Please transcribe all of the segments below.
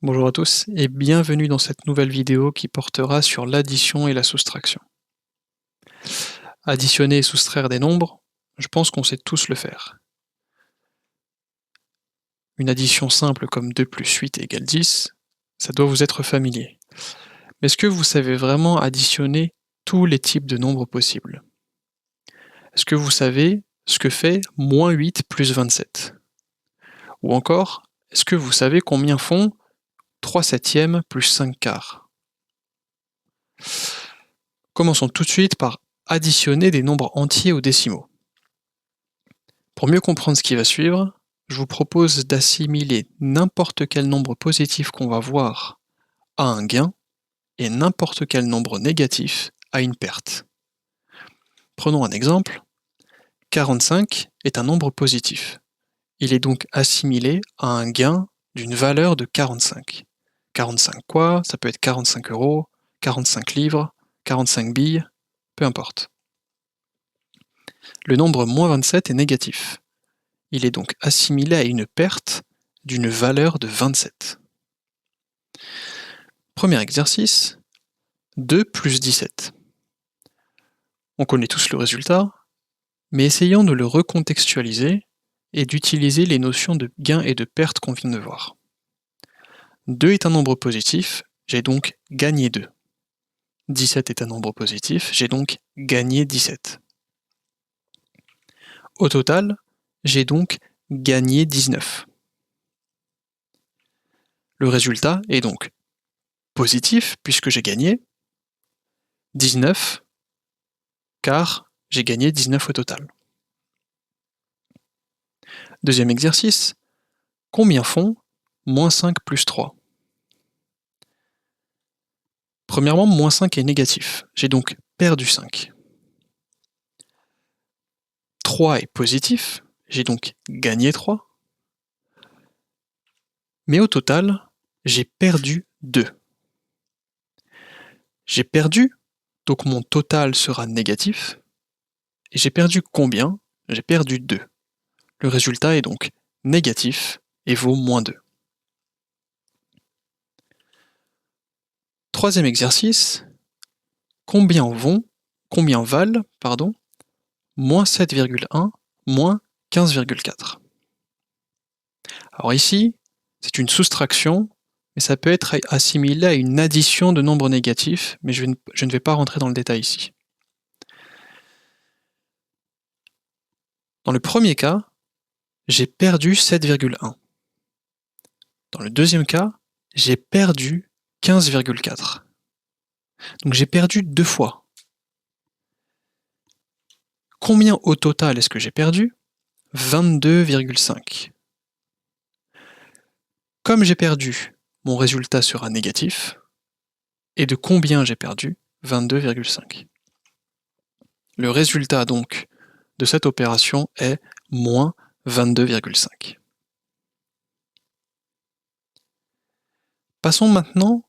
Bonjour à tous et bienvenue dans cette nouvelle vidéo qui portera sur l'addition et la soustraction. Additionner et soustraire des nombres, je pense qu'on sait tous le faire. Une addition simple comme 2 plus 8 égale 10, ça doit vous être familier. Mais est-ce que vous savez vraiment additionner tous les types de nombres possibles? Est-ce que vous savez ce que fait moins 8 plus 27? Ou encore, est-ce que vous savez combien font 3 septièmes plus 5 quarts? Commençons tout de suite par additionner des nombres entiers aux décimaux. Pour mieux comprendre ce qui va suivre, je vous propose d'assimiler n'importe quel nombre positif qu'on va voir à un gain et n'importe quel nombre négatif à une perte. Prenons un exemple. 45 est un nombre positif. Il est donc assimilé à un gain d'une valeur de 45. 45 quoi? Ça peut être 45 euros, 45 livres, 45 billes, peu importe. Le nombre moins 27 est négatif. Il est donc assimilé à une perte d'une valeur de 27. Premier exercice, 2 plus 17. On connaît tous le résultat, mais essayons de le recontextualiser et d'utiliser les notions de gain et de perte qu'on vient de voir. 2 est un nombre positif, j'ai donc gagné 2. 17 est un nombre positif, j'ai donc gagné 17. Au total, j'ai donc gagné 19. Le résultat est donc positif puisque j'ai gagné 19, car j'ai gagné 19 au total. Deuxième exercice, combien font moins 5 plus 3? Premièrement, moins 5 est négatif, j'ai donc perdu 5. 3 est positif, j'ai donc gagné 3. Mais au total, j'ai perdu 2. J'ai perdu, donc mon total sera négatif. Et j'ai perdu combien? J'ai perdu 2. Le résultat est donc négatif et vaut moins 2. Troisième exercice, combien valent, moins 7,1 moins 15,4? Alors ici, c'est une soustraction, mais ça peut être assimilé à une addition de nombres négatifs, mais je ne vais pas rentrer dans le détail ici. Dans le premier cas, j'ai perdu 7,1. Dans le deuxième cas, j'ai perdu 15,4. Donc j'ai perdu 2 fois. Combien au total est-ce que j'ai perdu? 22,5. Comme j'ai perdu, mon résultat sera négatif. Et de combien j'ai perdu? 22,5. Le résultat donc de cette opération est moins 22,5. Passons maintenant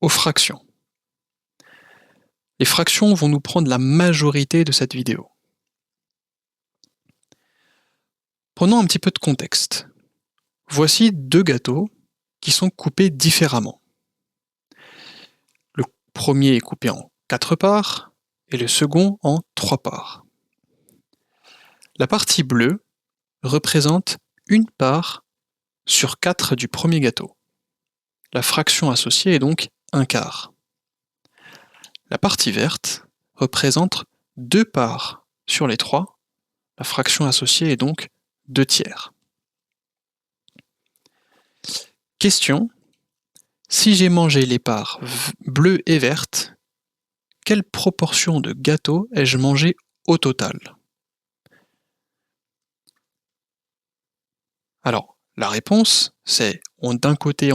aux fractions. Les fractions vont nous prendre la majorité de cette vidéo. Prenons un petit peu de contexte. Voici 2 gâteaux qui sont coupés différemment. Le premier est coupé en 4 parts et le second en 3 parts. La partie bleue représente une part sur 4 du premier gâteau. La fraction associée est donc 1 quart. La partie verte représente 2 parts sur les 3. La fraction associée est donc 2 tiers. Question, si j'ai mangé les parts bleues et vertes, quelle proportion de gâteau ai-je mangé au total? Alors, la réponse, c'est d'un côté,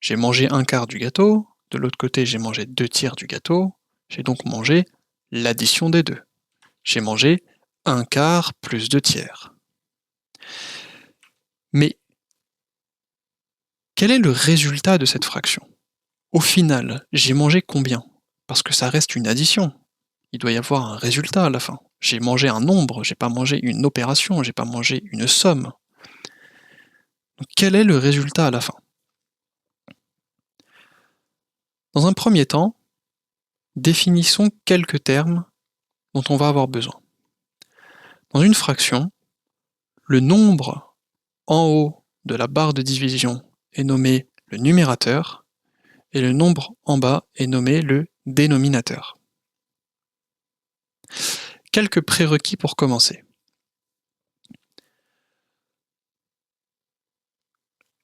j'ai mangé 1 quart du gâteau, de l'autre côté, j'ai mangé 2 tiers du gâteau, j'ai donc mangé l'addition des deux. J'ai mangé 1 quart plus 2 tiers. Mais quel est le résultat de cette fraction? Au final, j'ai mangé combien? Parce que ça reste une addition. Il doit y avoir un résultat à la fin. J'ai mangé un nombre, j'ai pas mangé une opération, j'ai pas mangé une somme. Donc quel est le résultat à la fin? Dans un premier temps, définissons quelques termes dont on va avoir besoin. Dans une fraction, le nombre en haut de la barre de division est nommé le numérateur et le nombre en bas est nommé le dénominateur. Quelques prérequis pour commencer.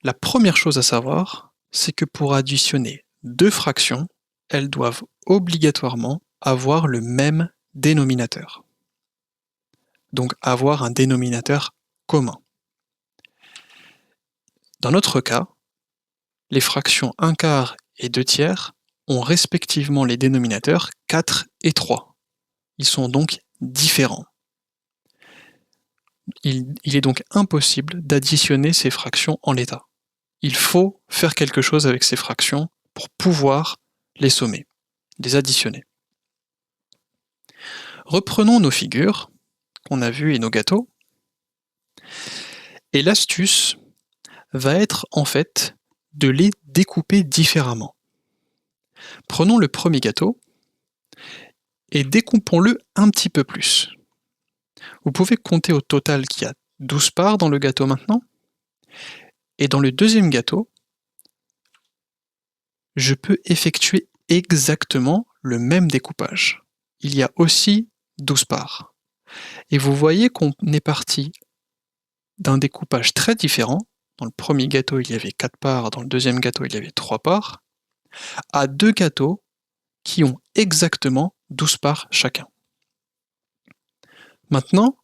La première chose à savoir, c'est que pour additionner deux fractions, elles doivent obligatoirement avoir le même dénominateur. Donc avoir un dénominateur commun. Dans notre cas, les fractions 1 quart et 2 tiers ont respectivement les dénominateurs 4 et 3. Ils sont donc différents. Il est donc impossible d'additionner ces fractions en l'état. Il faut faire quelque chose avec ces fractions pour pouvoir les sommer, les additionner. Reprenons nos figures qu'on a vues et nos gâteaux. Et l'astuce va être en fait de les découper différemment. Prenons le premier gâteau et découpons-le un petit peu plus. Vous pouvez compter au total qu'il y a 12 parts dans le gâteau maintenant. Et dans le deuxième gâteau, je peux effectuer exactement le même découpage. Il y a aussi 12 parts. Et vous voyez qu'on est parti d'un découpage très différent. Dans le premier gâteau, il y avait 4 parts, dans le deuxième gâteau, il y avait 3 parts, à deux gâteaux qui ont exactement 12 parts chacun. Maintenant,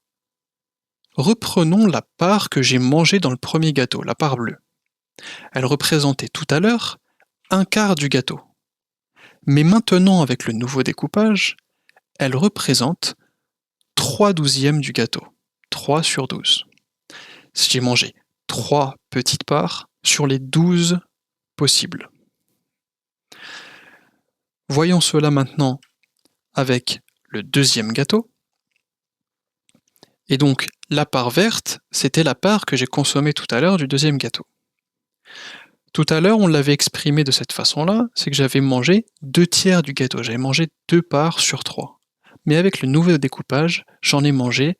reprenons la part que j'ai mangée dans le premier gâteau, la part bleue. Elle représentait tout à l'heure un quart du gâteau. Mais maintenant, avec le nouveau découpage, elle représente 3/12 du gâteau, 3 sur 12. J'ai mangé 3 petites parts sur les 12 possibles. Voyons cela maintenant avec le deuxième gâteau. Et donc, la part verte, c'était la part que j'ai consommée tout à l'heure du deuxième gâteau. Tout à l'heure, on l'avait exprimé de cette façon-là, c'est que j'avais mangé 2 tiers du gâteau, j'avais mangé 2 parts sur 3. Mais avec le nouveau découpage, j'en ai mangé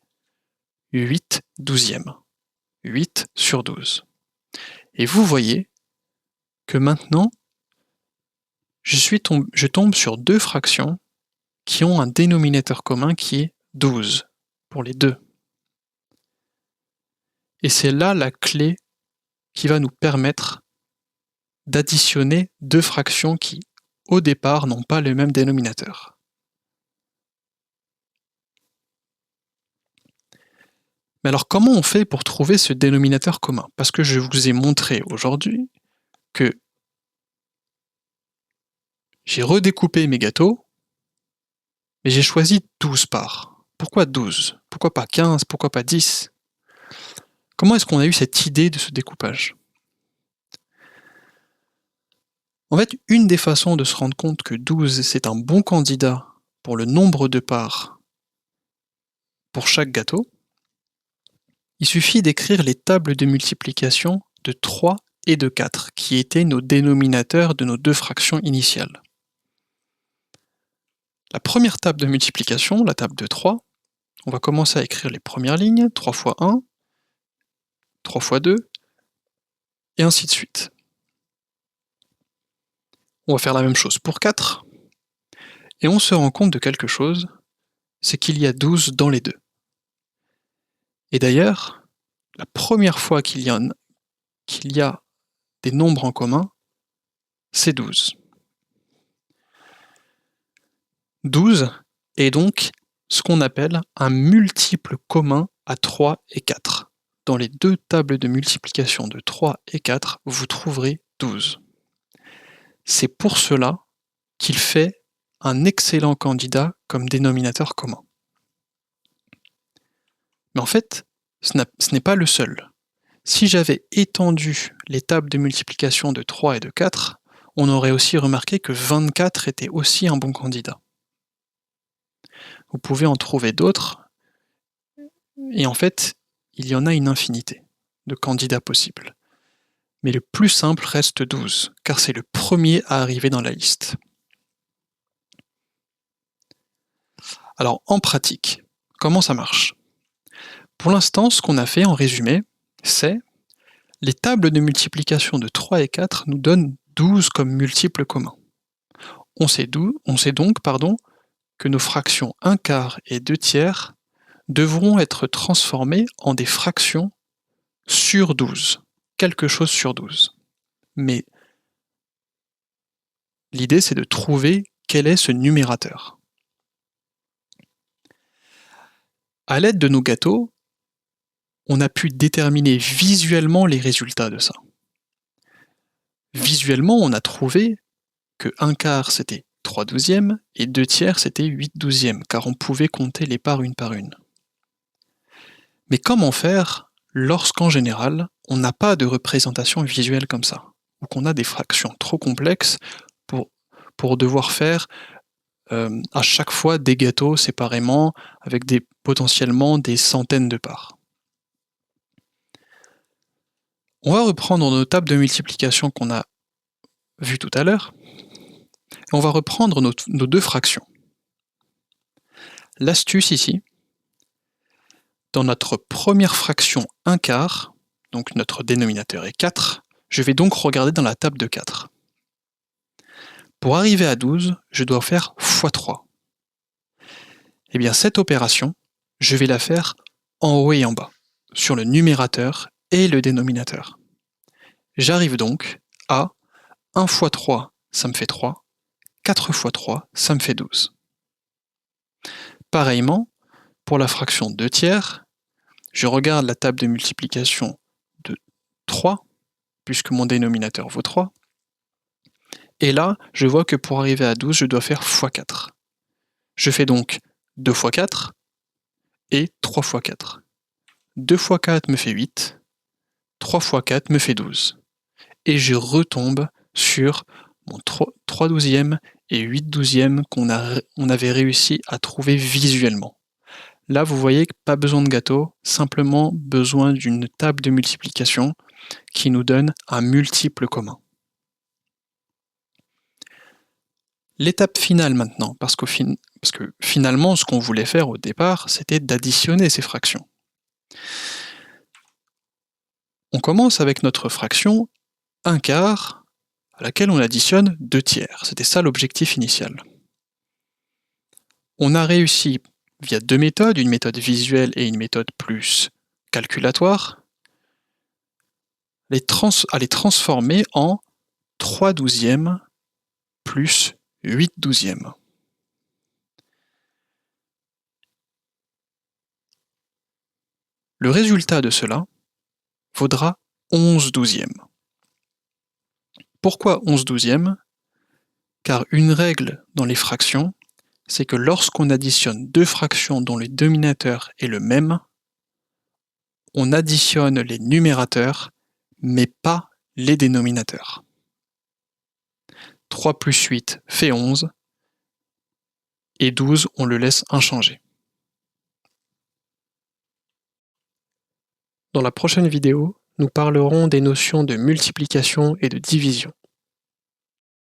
8/12, 8 sur 12. Et vous voyez que maintenant, je tombe sur deux fractions qui ont un dénominateur commun qui est 12 pour les deux. Et c'est là la clé qui va nous permettre d'additionner deux fractions qui, au départ, n'ont pas le même dénominateur. Mais alors comment on fait pour trouver ce dénominateur commun? Parce que je vous ai montré aujourd'hui que j'ai redécoupé mes gâteaux, mais j'ai choisi 12 parts. Pourquoi 12? Pourquoi pas 15? Pourquoi pas 10? Comment est-ce qu'on a eu cette idée de ce découpage? En fait, une des façons de se rendre compte que 12 c'est un bon candidat pour le nombre de parts pour chaque gâteau, il suffit d'écrire les tables de multiplication de 3 et de 4, qui étaient nos dénominateurs de nos deux fractions initiales. La première table de multiplication, la table de 3, on va commencer à écrire les premières lignes, 3 fois 1, 3 fois 2, et ainsi de suite. On va faire la même chose pour 4, et on se rend compte de quelque chose, c'est qu'il y a 12 dans les deux. Et d'ailleurs, la première fois qu'il y a des nombres en commun, c'est 12. 12 est donc ce qu'on appelle un multiple commun à 3 et 4. Dans les deux tables de multiplication de 3 et 4, vous trouverez 12. C'est pour cela qu'il fait un excellent candidat comme dénominateur commun. Mais en fait, ce n'est pas le seul. Si j'avais étendu les tables de multiplication de 3 et de 4, on aurait aussi remarqué que 24 était aussi un bon candidat. Vous pouvez en trouver d'autres, et en fait, il y en a une infinité de candidats possibles. mais le plus simple reste 12, car c'est le premier à arriver dans la liste. Alors en pratique, comment ça marche? Pour l'instant, ce qu'on a fait en résumé, c'est les tables de multiplication de 3 et 4 nous donnent 12 comme multiple commun. On sait donc que nos fractions 1 quart et 2 tiers devront être transformées en des fractions sur 12, quelque chose sur 12. Mais l'idée, c'est de trouver quel est ce numérateur. À l'aide de nos gâteaux, on a pu déterminer visuellement les résultats de ça. Visuellement, on a trouvé que 1 quart c'était 3 douzièmes et 2 tiers c'était 8 douzièmes, car on pouvait compter les parts une par une. Mais comment faire lorsqu'en général, on n'a pas de représentation visuelle comme ça, ou qu'on a des fractions trop complexes pour devoir faire à chaque fois des gâteaux séparément, avec potentiellement des centaines de parts. On va reprendre nos tables de multiplication qu'on a vues tout à l'heure, et on va reprendre nos deux fractions. L'astuce ici, dans notre première fraction 1 quart, donc notre dénominateur est 4, je vais donc regarder dans la table de 4. Pour arriver à 12, je dois faire x3. Et bien cette opération, je vais la faire en haut et en bas, sur le numérateur et le dénominateur. J'arrive donc à 1 x 3, ça me fait 3, 4 x 3, ça me fait 12. Pareillement, pour la fraction 2 tiers, je regarde la table de multiplication de 3, puisque mon dénominateur vaut 3, et là, je vois que pour arriver à 12, je dois faire x4. Je fais donc 2 x 4 et 3 x 4. 2 x 4 me fait 8, 3 x 4 me fait 12. Et je retombe sur mon 3 douzièmes et 8 douzièmes qu'on avait réussi à trouver visuellement. Là, vous voyez que pas besoin de gâteau, simplement besoin d'une table de multiplication qui nous donne un multiple commun. L'étape finale maintenant, parce que finalement, ce qu'on voulait faire au départ, c'était d'additionner ces fractions. On commence avec notre fraction 1 quart, à laquelle on additionne 2 tiers. C'était ça l'objectif initial. On a réussi, via deux méthodes, une méthode visuelle et une méthode plus calculatoire, à les transformer en 3 douzièmes plus 8 douzièmes. Le résultat de cela vaudra 11 douzièmes. Pourquoi 11 douzièmes? Car une règle dans les fractions, c'est que lorsqu'on additionne deux fractions dont le dénominateur est le même, on additionne les numérateurs, mais pas les dénominateurs. 3 plus 8 fait 11, et 12, on le laisse inchangé. Dans la prochaine vidéo, nous parlerons des notions de multiplication et de division.